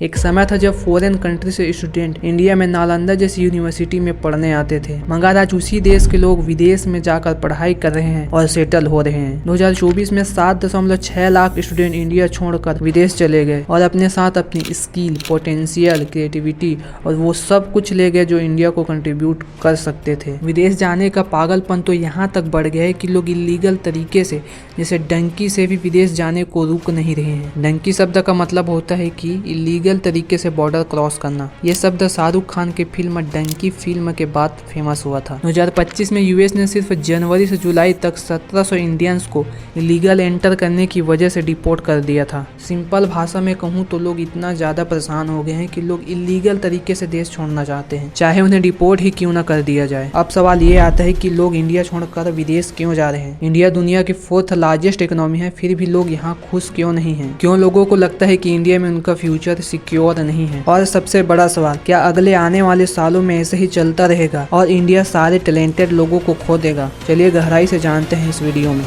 एक समय था जब फॉरेन कंट्री से स्टूडेंट इंडिया में नालंदा जैसी यूनिवर्सिटी में पढ़ने आते थे, मगर आज उसी देश के लोग विदेश में जाकर पढ़ाई कर रहे हैं और सेटल हो रहे हैं। 2024 में 7.6 लाख स्टूडेंट इंडिया छोड़कर विदेश चले गए और अपने साथ अपनी स्किल, पोटेंशियल, क्रिएटिविटी और वो सब कुछ ले गए जो इंडिया को कंट्रीब्यूट कर सकते थे। विदेश जाने का पागलपन तो यहाँ तक बढ़ गया है कि लोग इलीगल तरीके से, जैसे डंकी से भी विदेश जाने को रुक नहीं रहे हैं। डंकी शब्द का मतलब होता है कि इलीगल तरीके से बॉर्डर क्रॉस करना। ये शब्द शाहरुख खान के फिल्म डंकी फिल्म के बाद फेमस हुआ था। 2025 में यूएस ने सिर्फ जनवरी से जुलाई तक 1700 इंडियंस को इलीगल एंटर करने की वजह से डिपोर्ट कर दिया था। सिंपल भाषा में कहूँ तो लोग इतना ज्यादा परेशान हो गए हैं कि लोग इलीगल तरीके से देश छोड़ना चाहते हैं, चाहे उन्हें डिपोर्ट ही क्यों न कर दिया जाए। अब सवाल ये आता है कि लोग इंडिया छोड़कर विदेश क्यों जा रहे हैं। इंडिया दुनिया की 4th लार्जेस्ट इकोनॉमी है, फिर भी लोग यहाँ खुश क्यों नहीं हैं? क्यों लोगों को लगता है कि इंडिया में उनका फ्यूचर सिक्योर नहीं है? और सबसे बड़ा सवाल, क्या अगले आने वाले सालों में ऐसे ही चलता रहेगा और इंडिया सारे टैलेंटेड लोगों को खो देगा? चलिए गहराई से जानते हैं इस वीडियो में।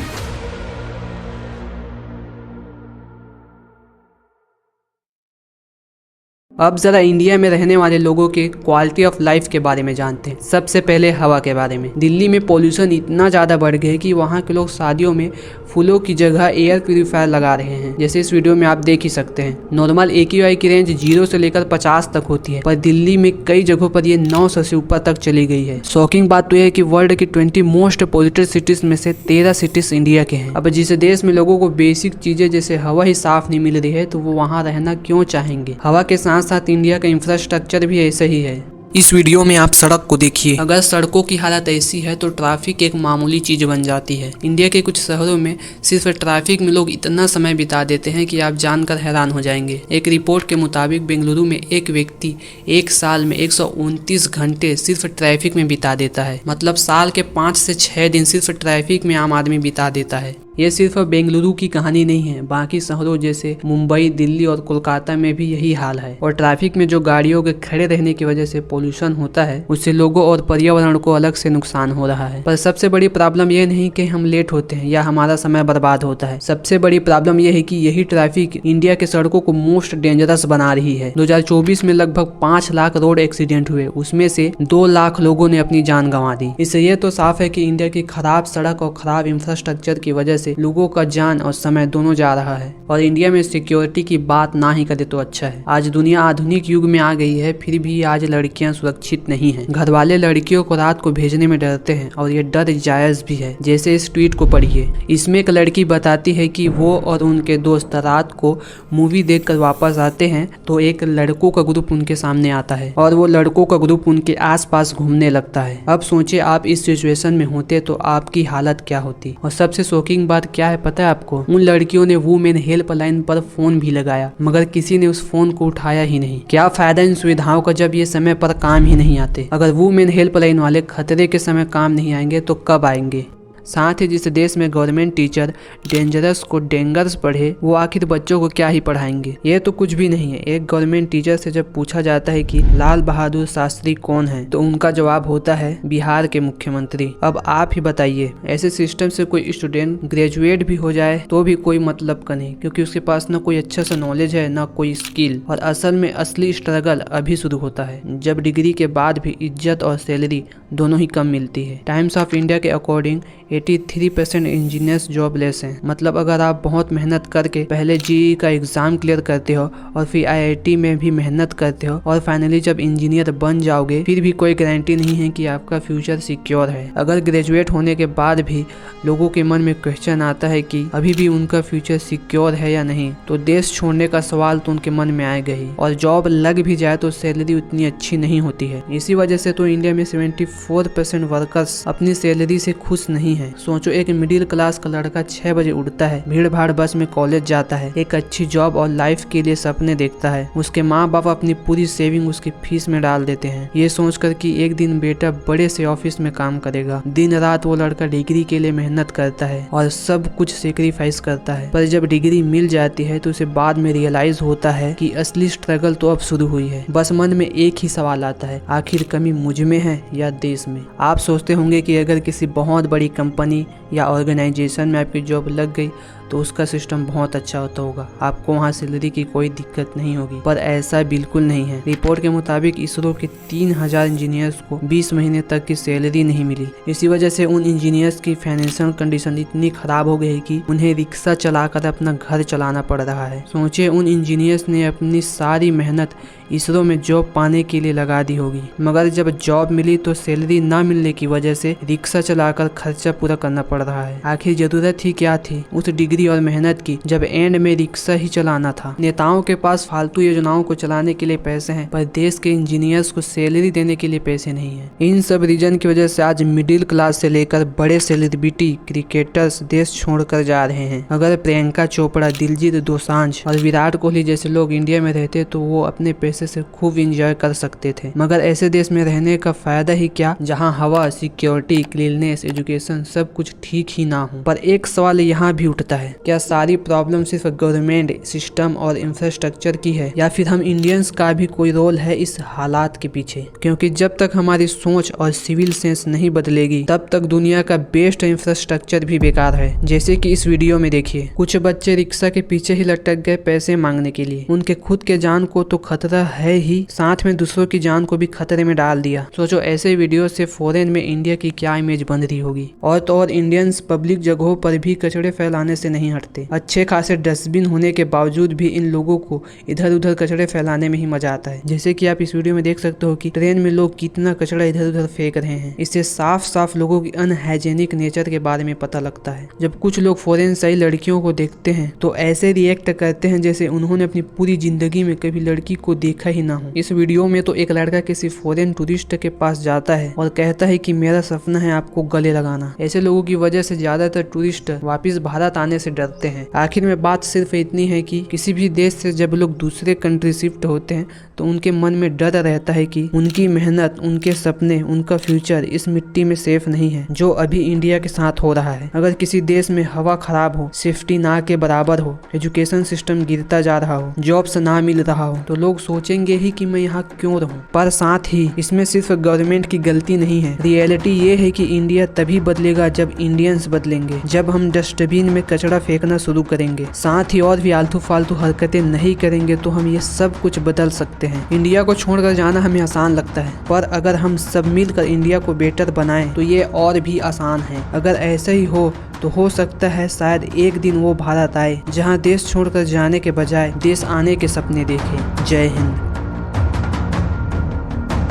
अब जरा इंडिया में रहने वाले लोगों के क्वालिटी ऑफ लाइफ के बारे में जानते हैं। सबसे पहले हवा के बारे में। दिल्ली में पोल्यूशन इतना ज़्यादा बढ़ गया है कि वहाँ के लोग शादियों में फूलों की जगह एयर प्यूरीफायर लगा रहे हैं, जैसे इस वीडियो में आप देख ही सकते हैं। नॉर्मल AQI की रेंज 0 से लेकर 50 तक होती है, पर दिल्ली में कई जगहों पर ये 900 से ऊपर तक चली गई है। शॉकिंग बात तो यह है कि वर्ल्ड की 20 मोस्ट पॉल्यूटेड सिटीज में से 13 सिटीज इंडिया के हैं। अब जिस देश में लोगों को बेसिक चीजें जैसे हवा ही साफ नहीं मिल रही है, तो वो वहाँ रहना क्यों चाहेंगे? हवा के साथ साथ इंडिया का इंफ्रास्ट्रक्चर भी ऐसा ही है। इस वीडियो में आप सड़क को देखिए। अगर सड़कों की हालत ऐसी है तो ट्रैफिक एक मामूली चीज बन जाती है। इंडिया के कुछ शहरों में सिर्फ ट्रैफिक में लोग इतना समय बिता देते हैं कि आप जानकर हैरान हो जाएंगे। एक रिपोर्ट के मुताबिक बेंगलुरु में एक व्यक्ति एक साल में 129 घंटे सिर्फ ट्रैफिक में बिता देता है। मतलब साल के 5 से 6 दिन सिर्फ ट्रैफिक में आम आदमी बिता देता है। ये सिर्फ बेंगलुरु की कहानी नहीं है, बाकी शहरों जैसे मुंबई, दिल्ली और कोलकाता में भी यही हाल है। और ट्रैफिक में जो गाड़ियों के खड़े रहने की वजह से पोल्यूशन होता है, उससे लोगों और पर्यावरण को अलग से नुकसान हो रहा है। पर सबसे बड़ी प्रॉब्लम ये नहीं कि हम लेट होते हैं या हमारा समय बर्बाद होता है। सबसे बड़ी प्रॉब्लम यह है कि यही ट्रैफिक इंडिया के सड़कों को मोस्ट डेंजरस बना रही है। 2024 में लगभग 5 लाख रोड एक्सीडेंट हुए, उसमें से 2 लाख लोगों ने अपनी जान गंवा दी। इससे ये तो साफ है कि इंडिया की खराब सड़क और खराब इंफ्रास्ट्रक्चर की वजह से लोगों का जान और समय दोनों जा रहा है। और इंडिया में सिक्योरिटी की बात ना ही करे तो अच्छा है। आज दुनिया आधुनिक युग में आ गई है, फिर भी आज लड़कियां सुरक्षित नहीं हैं। घर वाले लड़कियों को रात को भेजने में डरते हैं और ये डर जायज भी है। जैसे इस ट्वीट को पढ़िए। इसमें एक लड़की बताती है कि वो और उनके दोस्त रात को मूवी देखकर वापस आते हैं तो एक लड़कों का ग्रुप उनके सामने आता है और वो लड़कों का ग्रुप उनके आसपास घूमने लगता है। अब सोचिए आप इस सिचुएशन में होते तो आपकी हालत क्या होती। और सबसे शॉकिंग बात क्या है पता है आपको? उन लड़कियों ने वुमेन हेल्पलाइन पर फोन भी लगाया, मगर किसी ने उस फोन को उठाया ही नहीं। क्या फायदा इन सुविधाओं का जब ये समय पर काम ही नहीं आते? अगर वुमेन हेल्पलाइन वाले खतरे के समय काम नहीं आएंगे तो कब आएंगे? साथ ही जिस देश में गवर्नमेंट टीचर डेंजरस को डेंगर्स पढ़े, वो आखिर बच्चों को क्या ही पढ़ाएंगे? ये तो कुछ भी नहीं है। एक गवर्नमेंट टीचर से जब पूछा जाता है कि लाल बहादुर शास्त्री कौन है, तो उनका जवाब होता है बिहार के मुख्यमंत्री। अब आप ही बताइए, ऐसे सिस्टम से कोई स्टूडेंट ग्रेजुएट भी हो जाए तो भी कोई मतलब का नहीं, क्योंकि उसके पास न कोई अच्छा सा नॉलेज है न कोई स्किल। और असल में असली स्ट्रगल अभी शुरू होता है, जब डिग्री के बाद भी इज्जत और सैलरी दोनों ही कम मिलती है। टाइम्स ऑफ इंडिया के अकॉर्डिंग 83% इंजीनियर्स जॉबलेस हैं। मतलब अगर आप बहुत मेहनत करके पहले जेईई का एग्जाम क्लियर करते हो और फिर IIT में भी मेहनत करते हो और फाइनली जब इंजीनियर बन जाओगे, फिर भी कोई गारंटी नहीं है कि आपका फ्यूचर सिक्योर है। अगर ग्रेजुएट होने के बाद भी लोगों के मन में क्वेश्चन आता है कि अभी भी उनका फ्यूचर सिक्योर है या नहीं, तो देश छोड़ने का सवाल तो उनके मन में आएगा ही। और जॉब लग भी जाए तो सैलरी उतनी अच्छी नहीं होती है। इसी वजह से तो इंडिया में 74% वर्कर्स अपनी सैलरी से खुश नहीं है। सोचो, एक मिडिल क्लास का लड़का 6 बजे उठता है, भीड़ भाड़ बस में कॉलेज जाता है, एक अच्छी जॉब और लाइफ के लिए सपने देखता है। उसके माँ बाप अपनी पूरी सेविंग उसकी फीस में डाल देते हैं, ये सोचकर कि एक दिन बेटा बड़े से ऑफिस में काम करेगा। दिन रात वो लड़का डिग्री के लिए मेहनत करता है और सब कुछ सेक्रीफाइस करता है। पर जब डिग्री मिल जाती है तो उसे बाद में रियलाइज होता है कि असली स्ट्रगल तो अब शुरू हुई है। बस मन में एक ही सवाल आता है, आखिर कमी मुझ में है या देश में? आप सोचते होंगे कि अगर किसी बहुत बड़ी कंपनी या ऑर्गेनाइजेशन में आपकी जॉब लग गई तो उसका सिस्टम बहुत अच्छा होता होगा, आपको वहाँ सैलरी की कोई दिक्कत नहीं होगी। पर ऐसा बिल्कुल नहीं है। रिपोर्ट के मुताबिक इसरो के 3000 इंजीनियर्स को 20 महीने तक की सैलरी नहीं मिली। इसी वजह से उन इंजीनियर्स की फाइनेंशियल कंडीशन इतनी खराब हो गई कि उन्हें रिक्शा चलाकर अपना घर चलाना पड़ रहा है। सोचिए, उन इंजीनियर्स ने अपनी सारी मेहनत इसरो में जॉब पाने के लिए लगा दी होगी, मगर जब जॉब मिली तो सैलरी ना मिलने की वजह से रिक्शा चलाकर खर्चा पूरा करना पड़ रहा है। आखिर जरूरत ही क्या थी उस डिग्री और मेहनत की, जब एंड में रिक्शा ही चलाना था। नेताओं के पास फालतू योजनाओं को चलाने के लिए पैसे हैं, पर देश के इंजीनियर्स को सैलरी देने के लिए पैसे नहीं है। इन सब रीजन की वजह से आज मिडिल क्लास से लेकर बड़े सेलिब्रिटी क्रिकेटर्स देश छोड़कर जा रहे हैं। अगर प्रियंका चोपड़ा, दिलजीत दोसांझ और विराट कोहली जैसे लोग इंडिया में रहते तो वो अपने पैसे से खूब एंजॉय कर सकते थे, मगर ऐसे देश में रहने का फायदा ही क्या जहां हवा, सिक्योरिटी, क्लीननेस, एजुकेशन सब कुछ ठीक ही ना हो। पर एक सवाल यहाँ भी उठता है, क्या सारी प्रॉब्लम सिर्फ गवर्नमेंट, सिस्टम और इंफ्रास्ट्रक्चर की है, या फिर हम इंडियंस का भी कोई रोल है इस हालात के पीछे? क्योंकि जब तक हमारी सोच और सिविल सेंस नहीं बदलेगी तब तक दुनिया का बेस्ट इंफ्रास्ट्रक्चर भी बेकार है। जैसे कि इस वीडियो में देखिए, कुछ बच्चे रिक्शा के पीछे ही लटक गए पैसे मांगने के लिए। उनके खुद के जान को तो खतरा है ही, साथ में दूसरों की जान को भी खतरे में डाल दिया। सोचो, ऐसे वीडियो से फॉरेन में इंडिया की क्या इमेज बन रही होगी। और तो और इंडियंस पब्लिक जगहों पर भी कचड़े फैलाने से नहीं हटते। अच्छे खासे डस्टबिन होने के बावजूद भी इन लोगों को इधर उधर कचड़े फैलाने में ही मजा आता है। जैसे कि आप इस वीडियो में देख सकते हो कि ट्रेन में लोग कितना कचड़ा इधर उधर फेंक रहे हैं। इससे साफ साफ लोगों की अनहाइजेनिक नेचर के बारे में पता लगता है। जब कुछ लोग फॉरेन से आई लड़कियों को देखते हैं तो ऐसे रिएक्ट करते हैं जैसे उन्होंने अपनी पूरी जिंदगी में कभी लड़की को देखा ही ना हो। इस वीडियो में तो एक लड़का किसी फॉरेन टूरिस्ट के पास जाता है और कहता है कि मेरा सपना है आपको गले लगाना। ऐसे लोगों की वजह से ज्यादातर टूरिस्ट वापस भारत आने से डरते हैं। आखिर में बात सिर्फ इतनी है कि किसी भी देश से जब लोग दूसरे कंट्री शिफ्ट होते हैं तो उनके मन में डर रहता है कि उनकी मेहनत, उनके सपने, उनका फ्यूचर इस मिट्टी में सेफ नहीं है, जो अभी इंडिया के साथ हो रहा है। अगर किसी देश में हवा खराब हो, सेफ्टी ना के बराबर हो, एजुकेशन सिस्टम गिरता जा रहा हो, जॉब्स ना मिल रहा हो, तो लोग सोचेंगे ही कि मैं यहाँ क्यों रहूं। पर साथ ही इसमें सिर्फ गवर्नमेंट की गलती नहीं है। रियलिटी ये है कि इंडिया तभी बदलेगा जब इंडियंस बदलेंगे, जब हम डस्टबिन में कचरा फेंकना शुरू करेंगे, साथ ही और भी आलतू फालतू हरकतें नहीं करेंगे तो हम ये सब कुछ बदल सकते हैं। इंडिया को छोड़कर जाना हमें आसान लगता है, पर अगर हम सब मिलकर इंडिया को बेटर बनाएं तो ये और भी आसान है। अगर ऐसा ही हो तो हो सकता है शायद एक दिन वो भारत आए जहां देश छोड़कर जाने के बजाय देश आने के सपने देखे। जय हिंद।